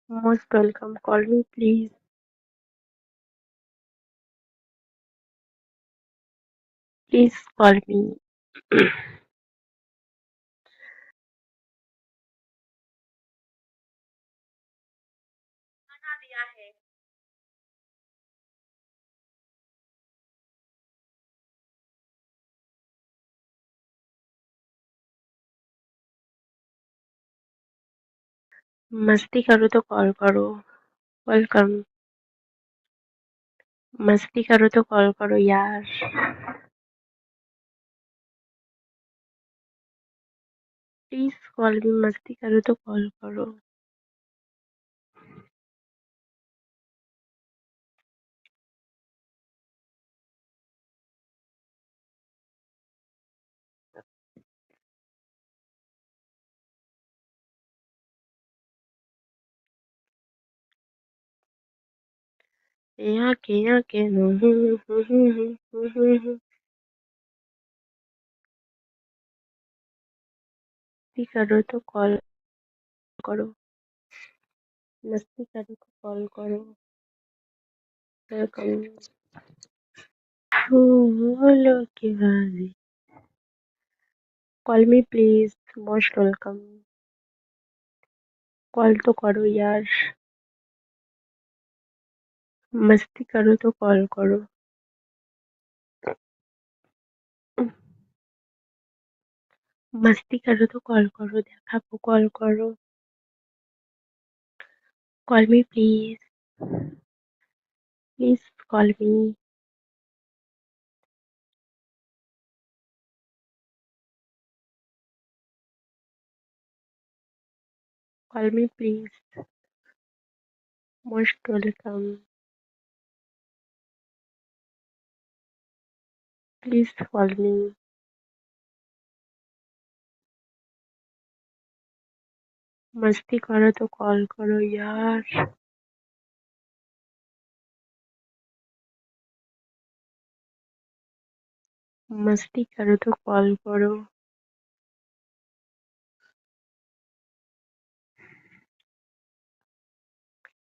Most welcome. Call me, please. Please call me. मस्ती करो तो कॉल करो. वेलकम. मस्ती करो तो कॉल करो यार. प्लीज कॉल मी. मस्ती करो तो कॉल करो. यहाँ के मस्ती करो तो कॉल करो. मस्ती करो तो कॉल करो. वेलकम. बोलो के बाद. Call me please. Most welcome. Call तो करो यार. मस्ती करो तो कॉल करो. मस्ती करो तो कॉल करो. देखाबो कॉल करो. Call me please. Please call me. Call me please. Most welcome. Please call me. मस्ती करो तो कॉल करो यार. मस्ती करो तो कॉल करो.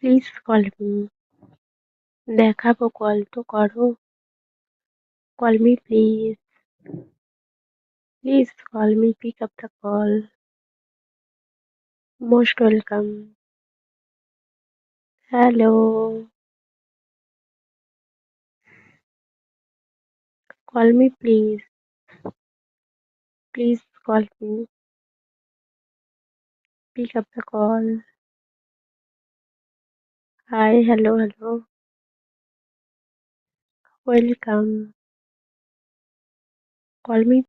प्लीज कॉल मी. देखाबो कॉल तो करो. Call me please. Please call me. Pick up the call. Most welcome. Hello. Call me please. Please call me. Pick up the call. Hi. Hello. Hello. Welcome. Call me